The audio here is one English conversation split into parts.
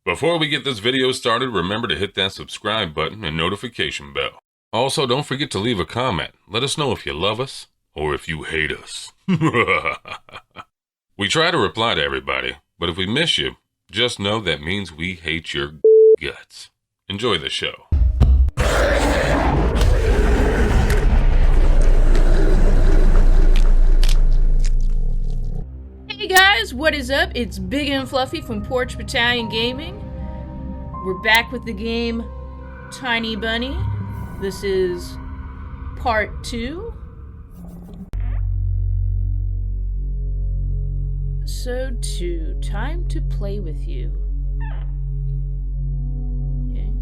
Before we get this video started, remember to hit that subscribe button and notification bell. Also, don't forget to leave a comment. Let us know if you love us or if you hate us. We try to reply to everybody, but if we miss you, just know that means we hate your guts. Enjoy the show. Hey guys, what is up? It's Big and Fluffy from Porch Battalion Gaming. We're back with the game Tiny Bunny. This is part 2. Episode 2. Time to play with you. Okay.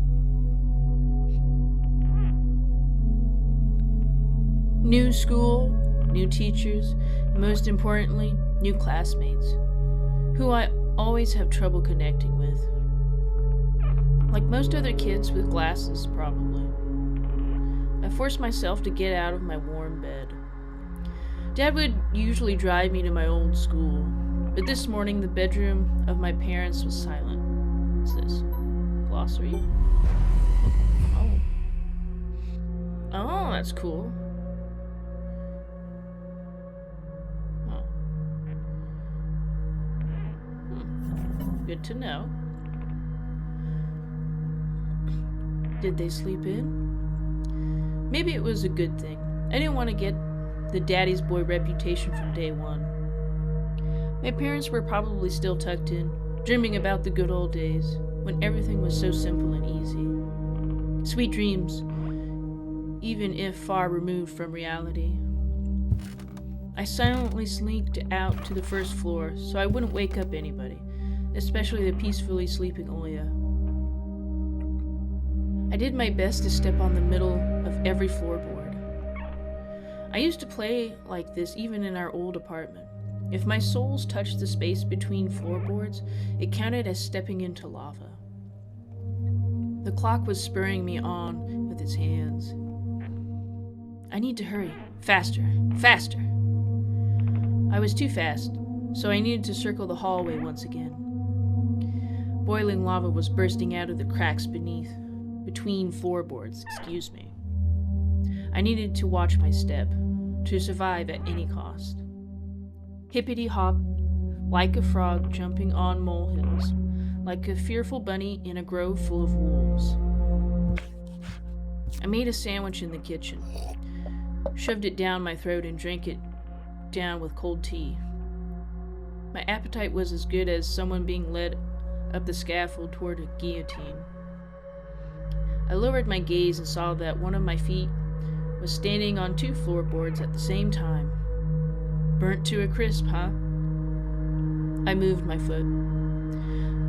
New school, new teachers, and most importantly, new classmates, who I always have trouble connecting with. Like most other kids with glasses, probably. I forced myself to get out of my warm bed. Dad would usually drive me to my old school, but this morning the bedroom of my parents was silent. What's this? Glossary? Oh. Oh, that's cool. Good to know. Did they sleep in? Maybe it was a good thing. I didn't want to get the daddy's boy reputation from day one. My parents were probably still tucked in, dreaming about the good old days, when everything was so simple and easy. Sweet dreams, even if far removed from reality. I silently sneaked out to the first floor so I wouldn't wake up anybody, especially the peacefully sleeping Oya. I did my best to step on the middle of every floorboard. I used to play like this even in our old apartment. If my soles touched the space between floorboards, it counted as stepping into lava. The clock was spurring me on with its hands. I need to hurry. Faster. Faster. I was too fast, so I needed to circle the hallway once again. Boiling lava was bursting out of the cracks between floorboards, excuse me. I needed to watch my step, to survive at any cost. Hippity hop, like a frog jumping on molehills, like a fearful bunny in a grove full of wolves. I made a sandwich in the kitchen, shoved it down my throat and drank it down with cold tea. My appetite was as good as someone being led up the scaffold toward a guillotine. I lowered my gaze and saw that one of my feet was standing on 2 floorboards at the same time. Burnt to a crisp, huh? I moved my foot.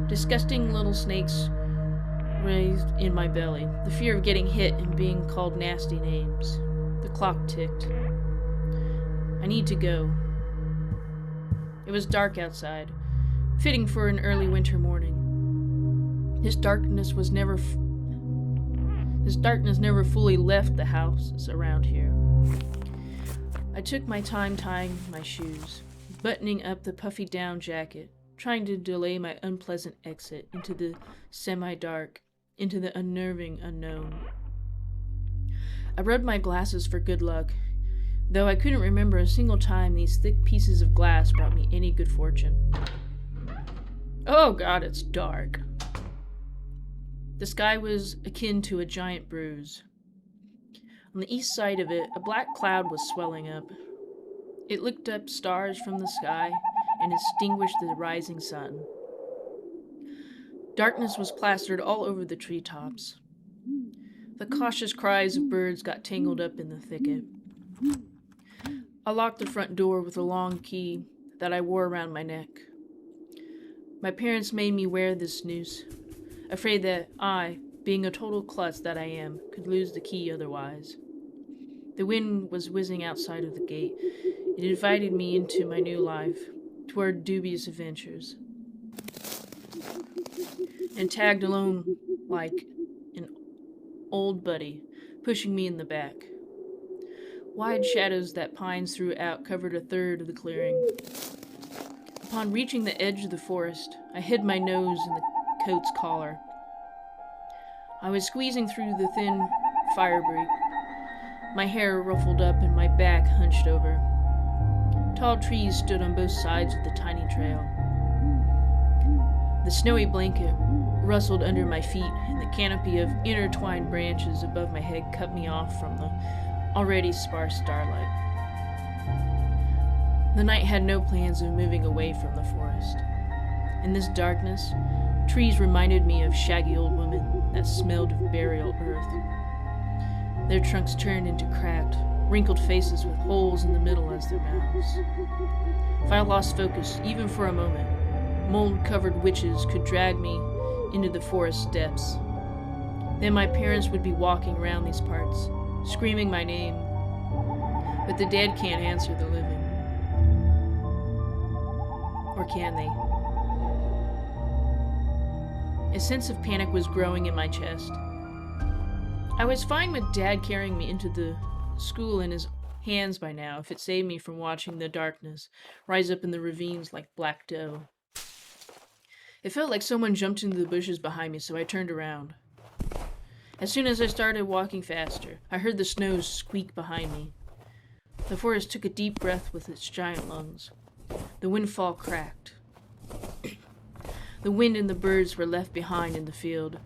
Disgusting little snakes raised in my belly, the fear of getting hit and being called nasty names. The clock ticked. I need to go. It was dark outside, fitting for an early winter morning. This darkness never fully left the houses around here. I took my time tying my shoes, buttoning up the puffy down jacket, trying to delay my unpleasant exit into the semi-dark, into the unnerving unknown. I rubbed my glasses for good luck, though I couldn't remember a single time these thick pieces of glass brought me any good fortune. Oh God, it's dark. The sky was akin to a giant bruise. On the east side of it, a black cloud was swelling up. It licked up stars from the sky and extinguished the rising sun. Darkness was plastered all over the treetops. The cautious cries of birds got tangled up in the thicket. I locked the front door with a long key that I wore around my neck. My parents made me wear this noose, afraid that I, being a total klutz that I am, could lose the key otherwise. The wind was whizzing outside of the gate. It invited me into my new life, toward dubious adventures. And tagged along like an old buddy, pushing me in the back. Wide shadows that pines threw out covered a third of the clearing. Upon reaching the edge of the forest, I hid my nose in the coat's collar. I was squeezing through the thin firebreak, my hair ruffled up and my back hunched over. Tall trees stood on both sides of the tiny trail. The snowy blanket rustled under my feet, and the canopy of intertwined branches above my head cut me off from the already sparse starlight. The night had no plans of moving away from the forest. In this darkness, trees reminded me of shaggy old women that smelled of burial earth. Their trunks turned into cracked, wrinkled faces with holes in the middle as their mouths. If I lost focus, even for a moment, mold-covered witches could drag me into the forest depths. Then my parents would be walking around these parts, screaming my name. But the dead can't answer the living. Or can they? A sense of panic was growing in my chest. I was fine with Dad carrying me into the school in his hands by now, if it saved me from watching the darkness rise up in the ravines like black dough. It felt like someone jumped into the bushes behind me, so I turned around. As soon as I started walking faster, I heard the snow squeak behind me. The forest took a deep breath with its giant lungs. The windfall cracked. The wind and the birds were left behind in the field.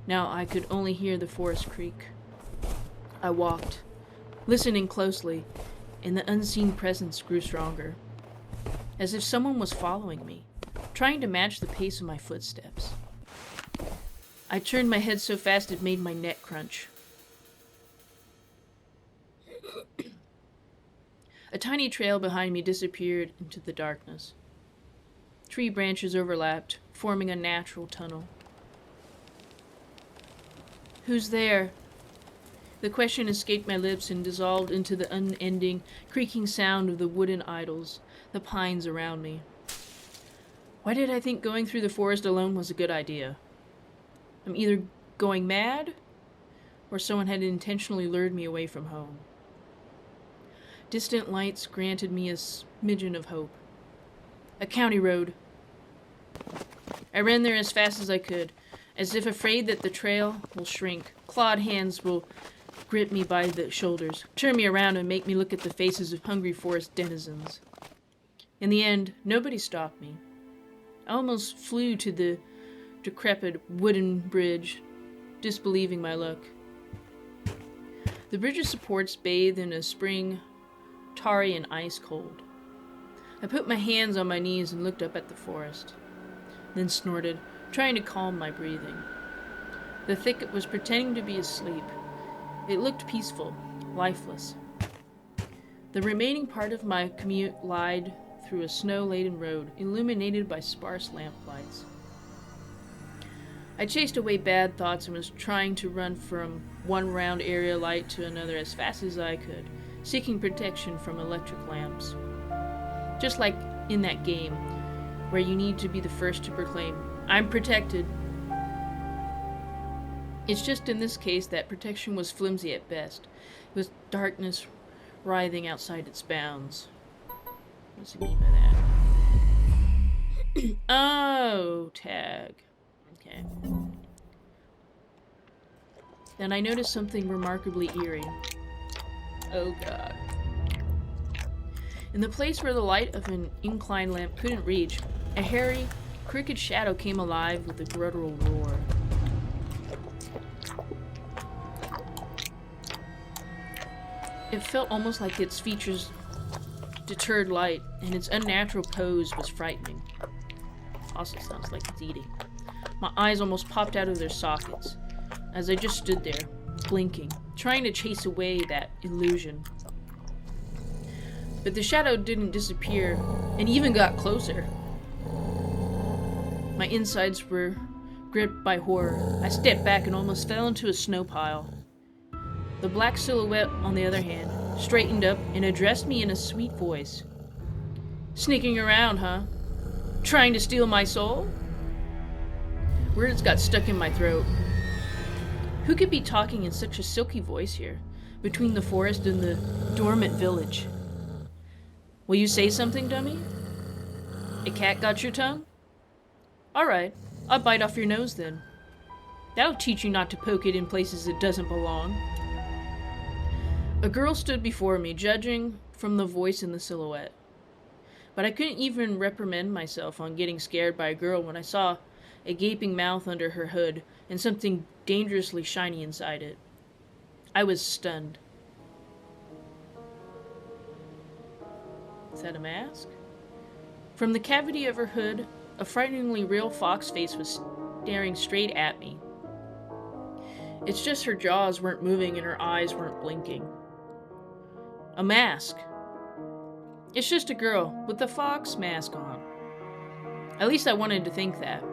Now I could only hear the forest creak. I walked, listening closely, and the unseen presence grew stronger, as if someone was following me, trying to match the pace of my footsteps. I turned my head so fast it made my neck crunch. A tiny trail behind me disappeared into the darkness. Tree branches overlapped, forming a natural tunnel. Who's there? The question escaped my lips and dissolved into the unending, creaking sound of the wooden idols, the pines around me. Why did I think going through the forest alone was a good idea? I'm either going mad, or someone had intentionally lured me away from home. Distant lights granted me a smidgen of hope. A county road. I ran there as fast as I could, as if afraid that the trail will shrink. Clawed hands will grip me by the shoulders, turn me around and make me look at the faces of hungry forest denizens. In the end, nobody stopped me. I almost flew to the decrepit wooden bridge, disbelieving my luck. The bridge's supports bathed in a spring, tarry and ice cold. I put my hands on my knees and looked up at the forest, then snorted, trying to calm my breathing. The thicket was pretending to be asleep. It looked peaceful, lifeless. The remaining part of my commute lied through a snow-laden road, illuminated by sparse lamplights. I chased away bad thoughts and was trying to run from one round area light to another as fast as I could, seeking protection from electric lamps. Just like in that game, where you need to be the first to proclaim, "I'm protected." It's just in this case that protection was flimsy at best, with darkness writhing outside its bounds. What does he mean by that? Oh, tag. Okay. Then I noticed something remarkably eerie. Oh god. In the place where the light of an incline lamp couldn't reach, a hairy, crooked shadow came alive with a guttural roar. It felt almost like its features deterred light, and its unnatural pose was frightening. Also sounds like it's eating. My eyes almost popped out of their sockets as I just stood there, blinking, trying to chase away that illusion. But the shadow didn't disappear, and even got closer. My insides were gripped by horror. I stepped back and almost fell into a snow pile. The black silhouette, on the other hand, straightened up and addressed me in a sweet voice. "Sneaking around, huh? Trying to steal my soul?" Words got stuck in my throat. Who could be talking in such a silky voice here, between the forest and the dormant village? "Will you say something, dummy? A cat got your tongue? All right, I'll bite off your nose then. That'll teach you not to poke it in places it doesn't belong. A girl stood before me, judging from the voice in the silhouette. But I couldn't even reprimand myself on getting scared by a girl when I saw a gaping mouth under her hood and something dangerously shiny inside it. I was stunned. Is that a mask? From the cavity of her hood, a frighteningly real fox face was staring straight at me. It's just her jaws weren't moving and her eyes weren't blinking. A mask. It's just a girl with a fox mask on. At least I wanted to think that.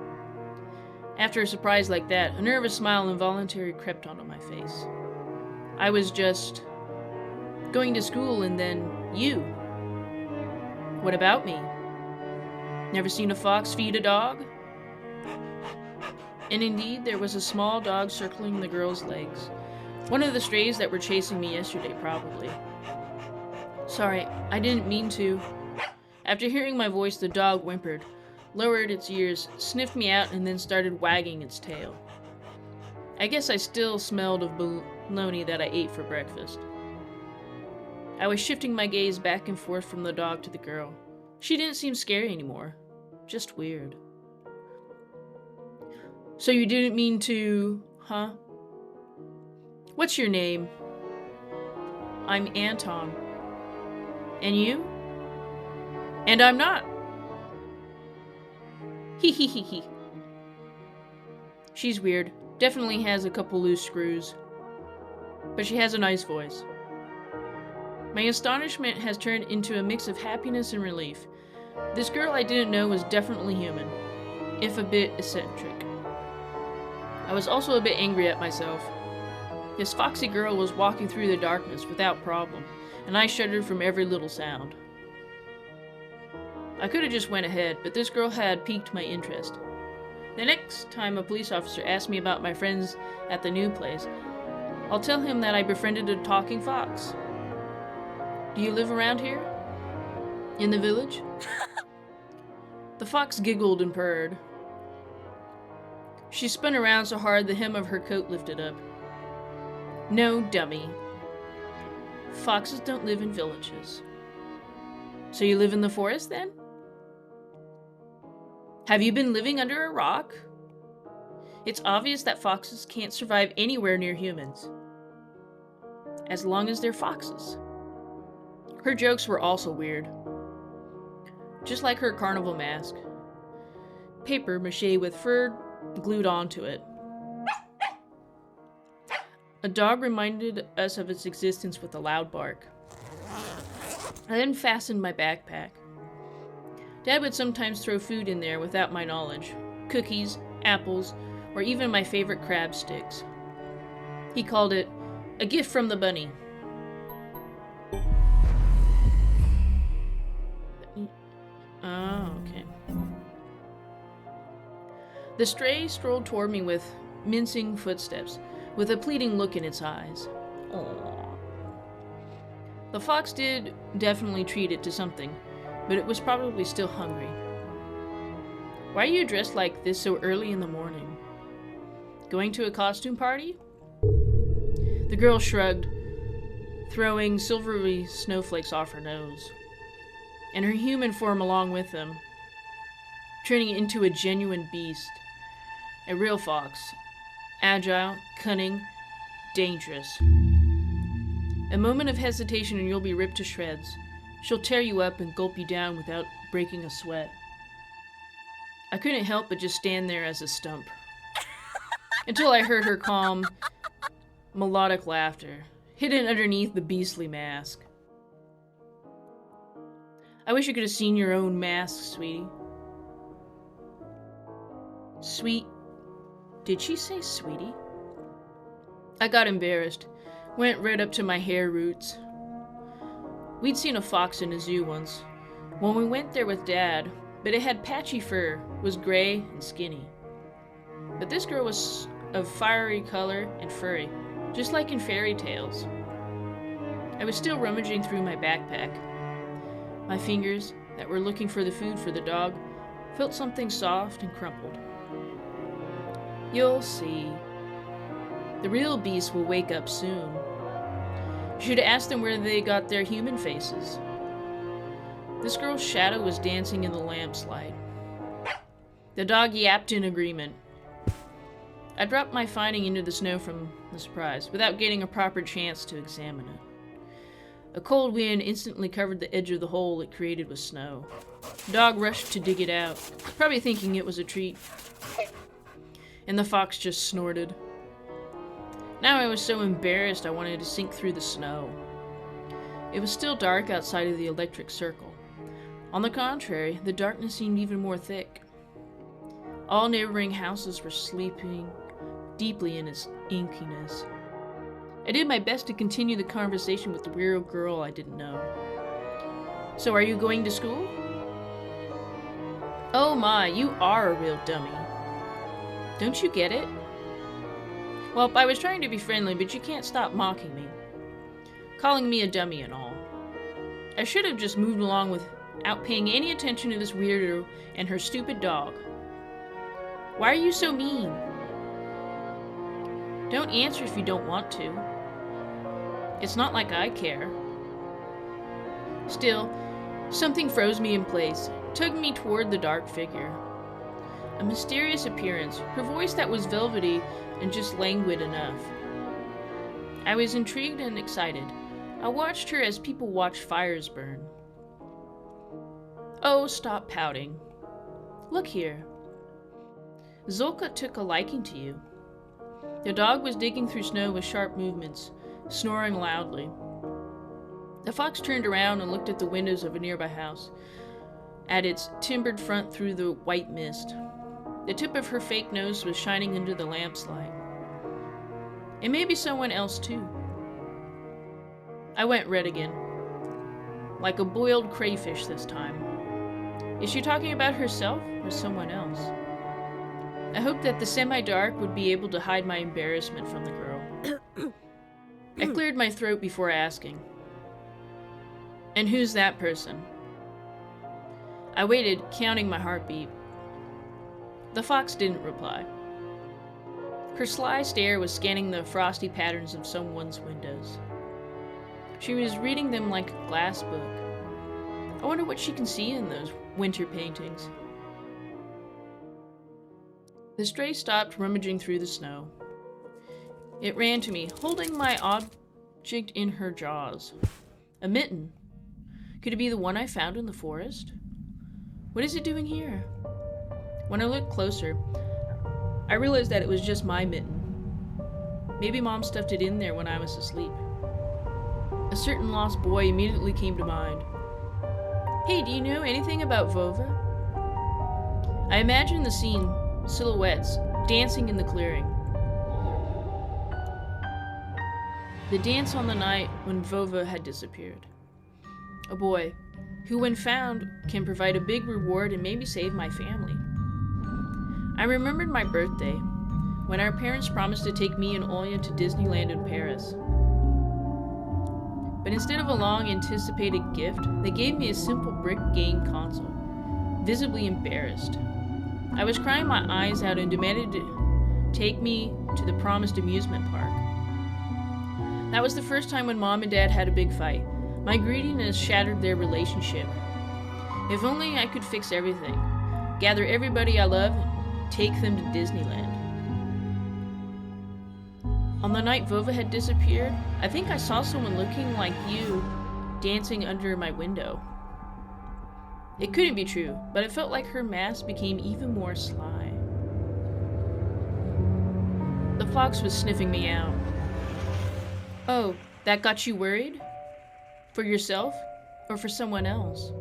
After a surprise like that, a nervous smile involuntarily crept onto my face. I was just going to school and then you. What about me? Never seen a fox feed a dog? And indeed, there was a small dog circling the girl's legs. One of the strays that were chasing me yesterday, probably. Sorry, I didn't mean to. After hearing my voice, the dog whimpered, lowered its ears, sniffed me out, and then started wagging its tail. I guess I still smelled of bologna that I ate for breakfast. I was shifting my gaze back and forth from the dog to the girl. She didn't seem scary anymore. Just weird. So you didn't mean to, huh? What's your name? I'm Anton. And you? And I'm not. Hee hee hee hee. She's weird. Definitely has a couple loose screws. But she has a nice voice. My astonishment has turned into a mix of happiness and relief. This girl I didn't know was definitely human, if a bit eccentric. I was also a bit angry at myself. This foxy girl was walking through the darkness without problem, and I shuddered from every little sound. I could have just went ahead, but this girl had piqued my interest. The next time a police officer asks me about my friends at the new place, I'll tell him that I befriended a talking fox. Do you live around here? In the village? The fox giggled and purred. She spun around so hard the hem of her coat lifted up. No, dummy. Foxes don't live in villages. So you live in the forest, then? Have you been living under a rock? It's obvious that foxes can't survive anywhere near humans. As long as they're foxes. Her jokes were also weird. Just like her carnival mask. Paper mache with fur glued onto it. A dog reminded us of its existence with a loud bark. I then fastened my backpack. Dad would sometimes throw food in there without my knowledge. Cookies, apples, or even my favorite crab sticks. He called it a gift from the bunny. Oh, okay. The stray strolled toward me with mincing footsteps, with a pleading look in its eyes. Aww. The fox did definitely treat it to something, but it was probably still hungry. Why are you dressed like this so early in the morning? Going to a costume party? The girl shrugged, throwing silvery snowflakes off her nose, and her human form along with them, turning into a genuine beast. A real fox. Agile, cunning, dangerous. A moment of hesitation and you'll be ripped to shreds. She'll tear you up and gulp you down without breaking a sweat. I couldn't help but just stand there as a stump. Until I heard her calm, melodic laughter, hidden underneath the beastly mask. I wish you could have seen your own mask, sweetie. Sweet. Did she say sweetie? I got embarrassed. Went right up to my hair roots. We'd seen a fox in a zoo once. When we went there with Dad, but it had patchy fur, was gray and skinny. But this girl was of fiery color and furry, just like in fairy tales. I was still rummaging through my backpack. My fingers, that were looking for the food for the dog, felt something soft and crumpled. You'll see. The real beasts will wake up soon. You should ask them where they got their human faces. This girl's shadow was dancing in the lamp's light. The dog yapped in agreement. I dropped my finding into the snow from the surprise, without getting a proper chance to examine it. A cold wind instantly covered the edge of the hole it created with snow. The dog rushed to dig it out, probably thinking it was a treat. And the fox just snorted. Now I was so embarrassed I wanted to sink through the snow. It was still dark outside of the electric circle. On the contrary, the darkness seemed even more thick. All neighboring houses were sleeping deeply in its inkiness. I did my best to continue the conversation with the weird girl I didn't know. So are you going to school? Oh my, you are a real dummy. Don't you get it? Well, I was trying to be friendly, but you can't stop mocking me. Calling me a dummy and all. I should have just moved along without paying any attention to this weirdo and her stupid dog. Why are you so mean? Don't answer if you don't want to. It's not like I care. Still, something froze me in place, tugged me toward the dark figure. A mysterious appearance, her voice that was velvety and just languid enough. I was intrigued and excited. I watched her as people watch fires burn. Oh, stop pouting. Look here. Zolka took a liking to you. The dog was digging through snow with sharp movements, snoring loudly. The fox turned around and looked at the windows of a nearby house, at its timbered front through the white mist. The tip of her fake nose was shining under the lamp's light. And maybe someone else too. I went red again. Like a boiled crayfish this time. Is she talking about herself or someone else? I hoped that the semi-dark would be able to hide my embarrassment from the girl. I cleared my throat before asking. And who's that person? I waited, counting my heartbeat. The fox didn't reply. Her sly stare was scanning the frosty patterns of someone's windows. She was reading them like a glass book. I wonder what she can see in those winter paintings. The stray stopped rummaging through the snow. It ran to me, holding my object in her jaws. A mitten. Could it be the one I found in the forest? What is it doing here? When I looked closer, I realized that it was just my mitten. Maybe Mom stuffed it in there when I was asleep. A certain lost boy immediately came to mind. Hey, do you know anything about Vova? I imagined the scene, silhouettes, dancing in the clearing. The dance on the night when Vova had disappeared. A boy, who when found, can provide a big reward and maybe save my family. I remembered my birthday, when our parents promised to take me and Olya to Disneyland in Paris. But instead of a long-anticipated gift, they gave me a simple brick game console, visibly embarrassed. I was crying my eyes out and demanded to take me to the promised amusement park. That was the first time when Mom and Dad had a big fight. My greediness shattered their relationship. If only I could fix everything, gather everybody I love, take them to Disneyland. On the night Vova had disappeared, I think I saw someone looking like you dancing under my window. It couldn't be true, but it felt like her mask became even more sly. The fox was sniffing me out. Oh, that got you worried? For yourself? Or for someone else?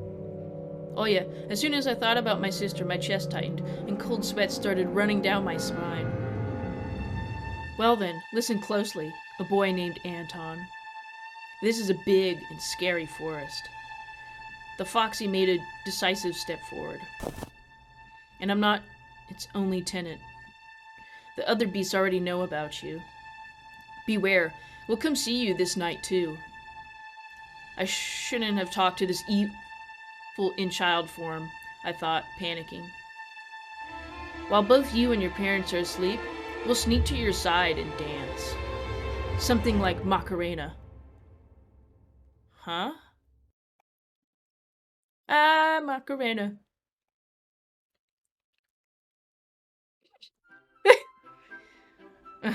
Oh yeah, as soon as I thought about my sister, my chest tightened, and cold sweat started running down my spine. Well then, listen closely, a boy named Anton. This is a big and scary forest. The foxy made a decisive step forward. And I'm not its only tenant. The other beasts already know about you. Beware, we'll come see you this night too. I shouldn't have talked to this evil in child form, I thought, panicking. While both you and your parents are asleep, We'll sneak to your side and dance. Something like Macarena. Huh? Ah, Macarena.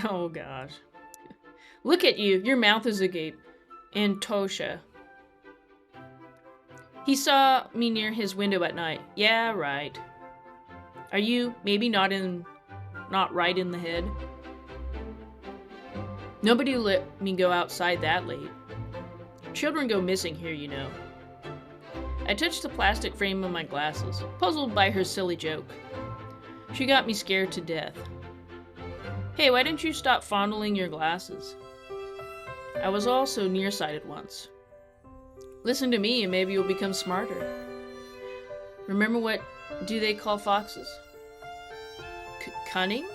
Oh gosh. Look at you. Your mouth is agape. Antosha. He saw me near his window at night. Yeah, right. Are you maybe not right in the head? Nobody let me go outside that late. Children go missing here, you know. I touched the plastic frame of my glasses, puzzled by her silly joke. She got me scared to death. Hey, why didn't you stop fondling your glasses? I was also nearsighted once. Listen to me and maybe you'll become smarter. Remember what do they call foxes? Cunning?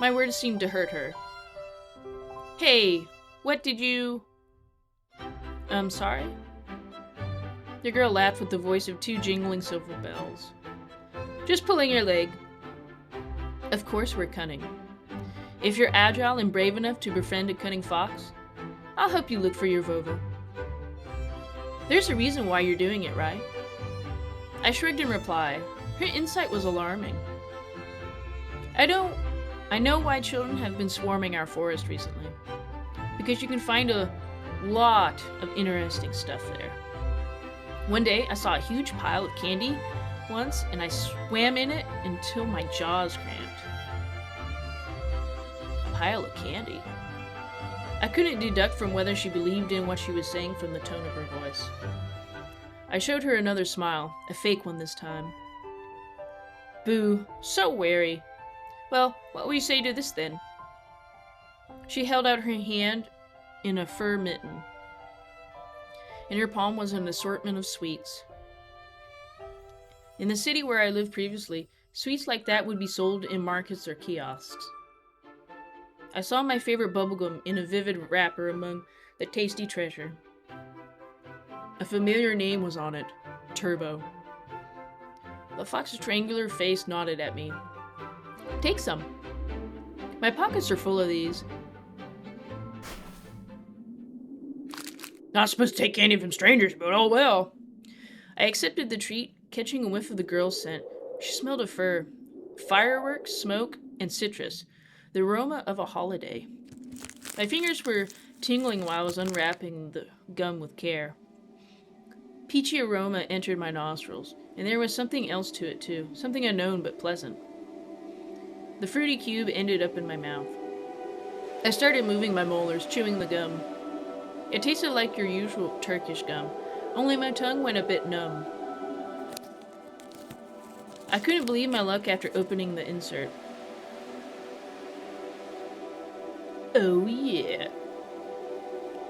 My words seemed to hurt her. Hey, what did you... I'm sorry? The girl laughed with the voice of 2 jingling silver bells. Just pulling your leg. Of course we're cunning. If you're agile and brave enough to befriend a cunning fox, I'll help you look for your Vovo. There's a reason why you're doing it, right? I shrugged in reply. Her insight was alarming. I know why children have been swarming our forest recently. Because you can find a lot of interesting stuff there. One day, I saw a huge pile of candy once, and I swam in it until my jaws cramped. A pile of candy? I couldn't deduct from whether she believed in what she was saying from the tone of her voice. I showed her another smile, a fake one this time. Boo, so wary. Well, what will you say to this then? She held out her hand in a fur mitten. In her palm was an assortment of sweets. In the city where I lived previously, sweets like that would be sold in markets or kiosks. I saw my favorite bubblegum in a vivid wrapper among the tasty treasure. A familiar name was on it, Turbo. The fox's triangular face nodded at me. Take some. My pockets are full of these. Not supposed to take candy from strangers, but oh well. I accepted the treat, catching a whiff of the girl's scent. She smelled of fur, fireworks, smoke, and citrus, the aroma of a holiday. My fingers were tingling while I was unwrapping the gum with care. Peachy aroma entered my nostrils, and there was something else to it too, something unknown but pleasant. The fruity cube ended up in my mouth. I started moving my molars, chewing the gum. It tasted like your usual Turkish gum, only my tongue went a bit numb. I couldn't believe my luck after opening the insert. Oh yeah.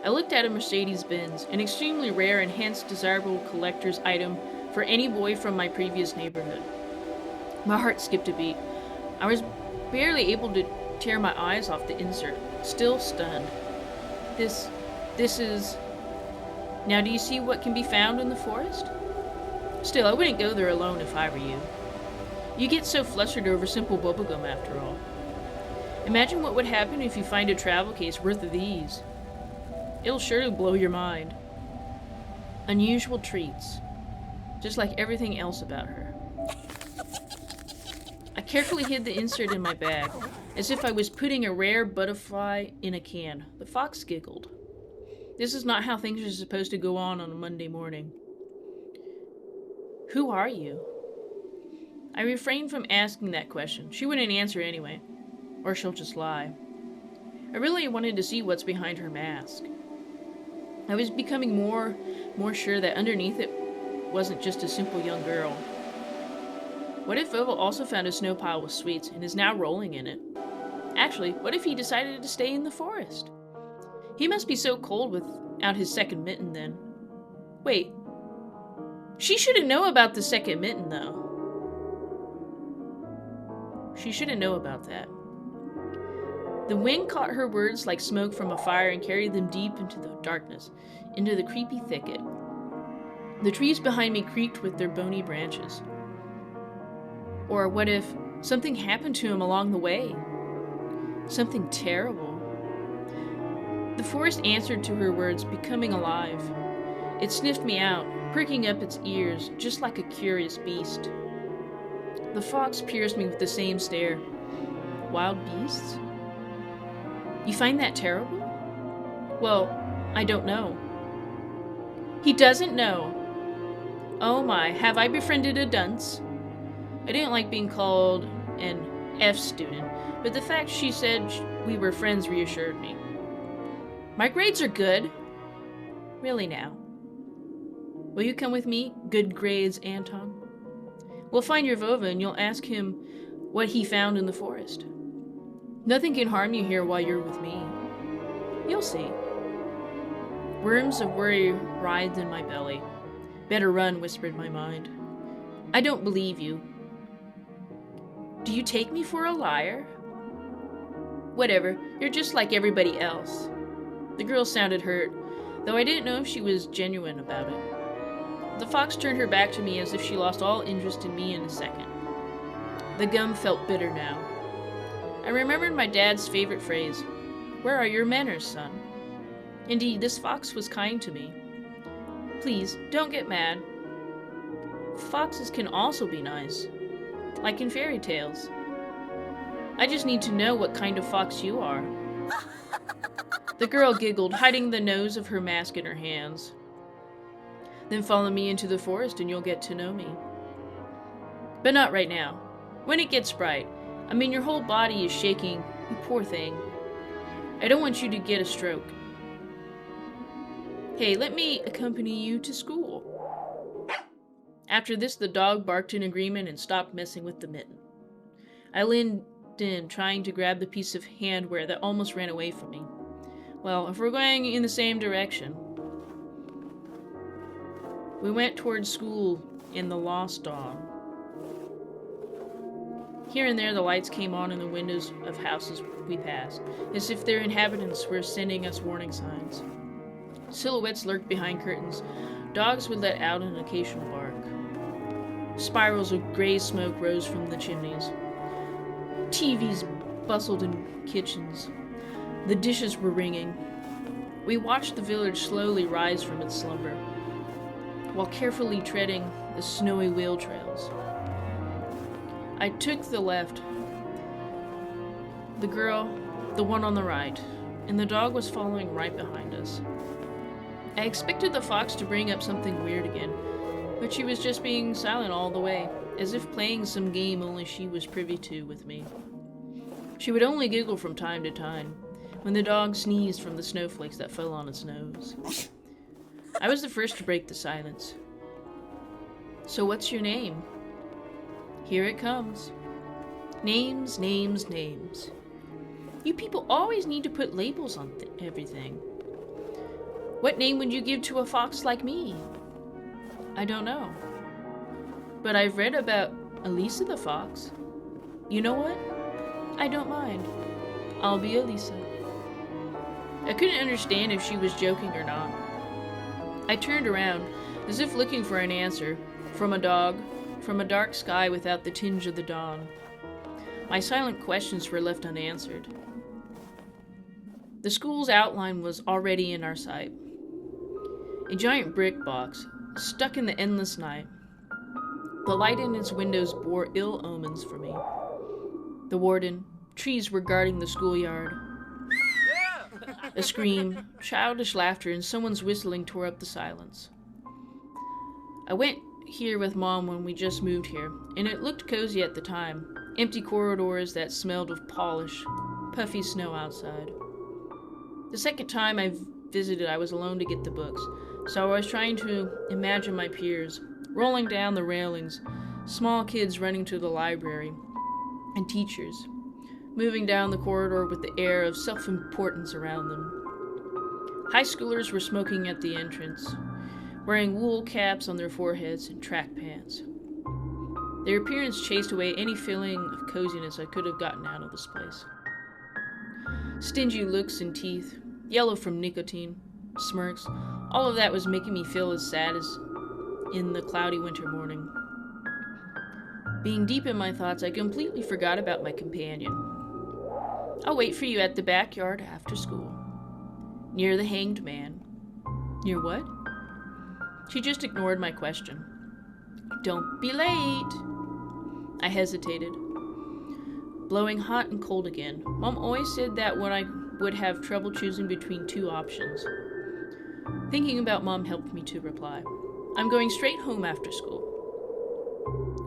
I looked at a Mercedes-Benz, an extremely rare and hence desirable collector's item for any boy from my previous neighborhood. My heart skipped a beat. I was barely able to tear my eyes off the insert, still stunned. This is... Now do you see what can be found in the forest? Still, I wouldn't go there alone if I were you. You get so flustered over simple bubblegum after all. Imagine what would happen if you find a travel case worth of these. It'll surely blow your mind. Unusual treats. Just like everything else about her. I carefully hid the insert in my bag, as if I was putting a rare butterfly in a can. The fox giggled. This is not how things are supposed to go on a Monday morning. Who are you? I refrained from asking that question. She wouldn't answer anyway. Or she'll just lie. I really wanted to see what's behind her mask. I was becoming more sure that underneath it wasn't just a simple young girl. What if Vovo also found a snow pile with sweets and is now rolling in it? Actually, what if he decided to stay in the forest? He must be so cold without his second mitten then. Wait. She shouldn't know about the second mitten, though. She shouldn't know about that. The wind caught her words like smoke from a fire and carried them deep into the darkness, into the creepy thicket. The trees behind me creaked with their bony branches. Or what if Something happened to him along the way. Something terrible. The forest answered to her words, becoming alive. It sniffed me out, pricking up its ears, just like a curious beast. The fox pierced me with the same stare. Wild beasts? You find that terrible? Well, I don't know. He doesn't know. Oh my, have I befriended a dunce? I didn't like being called an F student, but the fact she said we were friends reassured me. My grades are good. Really now. Will you come with me? Good grades, Anton. We'll find your Vova and you'll ask him what he found in the forest. Nothing can harm you here while you're with me. You'll see. Worms of worry writhed in my belly. Better run, whispered my mind. I don't believe you. Do you take me for a liar? Whatever, you're just like everybody else. The girl sounded hurt, though I didn't know if she was genuine about it. The fox turned her back to me as if she lost all interest in me in a second. The gum felt bitter now. I remembered my dad's favorite phrase, "Where are your manners, son?" Indeed, this fox was kind to me. Please, don't get mad. Foxes can also be nice, like in fairy tales. I just need to know what kind of fox you are. The girl giggled, hiding the nose of her mask in her hands. Then follow me into the forest and you'll get to know me. But not right now. When it gets bright. I mean, your whole body is shaking, you poor thing. I don't want you to get a stroke. Hey, let me accompany you to school. After this, the dog barked in agreement and stopped messing with the mitten. I leaned in, trying to grab the piece of handwear that almost ran away from me. Well, if we're going in the same direction. We went towards school in the lost dawn. Here and there, the lights came on in the windows of houses we passed, as if their inhabitants were sending us warning signs. Silhouettes lurked behind curtains. Dogs would let out an occasional bark. Spirals of gray smoke rose from the chimneys. TVs bustled in kitchens. The dishes were ringing. We watched the village slowly rise from its slumber, while carefully treading the snowy wheel trails. I took the left, the girl, the one on the right, and the dog was following right behind us. I expected the fox to bring up something weird again, but she was just being silent all the way, as if playing some game only she was privy to with me. She would only giggle from time to time, when the dog sneezed from the snowflakes that fell on its nose. I was the first to break the silence. So what's your name? Here it comes. Names, names, names. You people always need to put labels on everything. What name would you give to a fox like me? I don't know. But I've read about Elisa the fox. You know what? I don't mind. I'll be Elisa. I couldn't understand if she was joking or not. I turned around, as if looking for an answer, from a dog, from a dark sky without the tinge of the dawn. My silent questions were left unanswered. The school's outline was already in our sight. A giant brick box, stuck in the endless night. The light in its windows bore ill omens for me. The warden, trees were guarding the schoolyard. A scream, childish laughter, and someone's whistling tore up the silence. I went here with Mom when we just moved here, and it looked cozy at the time. Empty corridors that smelled of polish, puffy snow outside. The second time I visited, I was alone to get the books, so I was trying to imagine my peers, rolling down the railings, small kids running to the library, and teachers, moving down the corridor with the air of self-importance around them. High schoolers were smoking at the entrance, wearing wool caps on their foreheads and track pants. Their appearance chased away any feeling of coziness I could have gotten out of this place. Stingy looks and teeth, yellow from nicotine, smirks, all of that was making me feel as sad as in the cloudy winter morning. Being deep in my thoughts, I completely forgot about my companion. I'll wait for you at the backyard after school. Near the hanged man. Near what? She just ignored my question. Don't be late. I hesitated. Blowing hot and cold again. Mom always said that when I would have trouble choosing between two options. Thinking about Mom helped me to reply. I'm going straight home after school.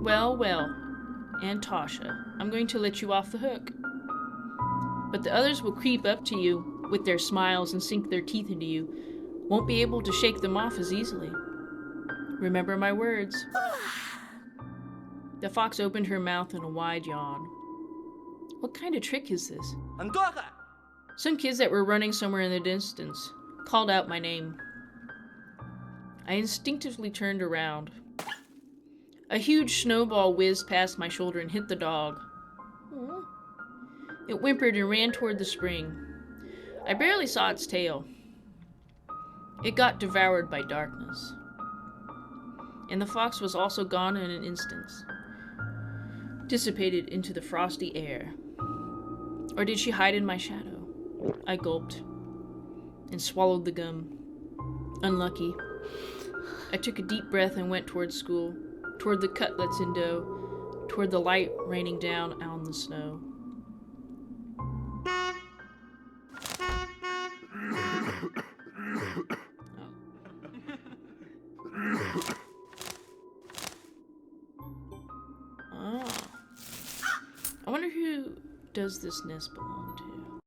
Well, well, Aunt Tasha, I'm going to let you off the hook. But the others will creep up to you with their smiles and sink their teeth into you. Won't be able to shake them off as easily. Remember my words. The fox opened her mouth in a wide yawn. What kind of trick is this? Some kids that were running somewhere in the distance called out my name. I instinctively turned around. A huge snowball whizzed past my shoulder and hit the dog. Aww. It whimpered and ran toward the spring. I barely saw its tail. It got devoured by darkness. And the fox was also gone in an instant. Dissipated into the frosty air. Or did she hide in my shadow? I gulped and swallowed the gum. Unlucky. I took a deep breath and went toward school, toward the cutlets and dough, toward the light raining down on the snow. Oh. I wonder who does this nest belong to?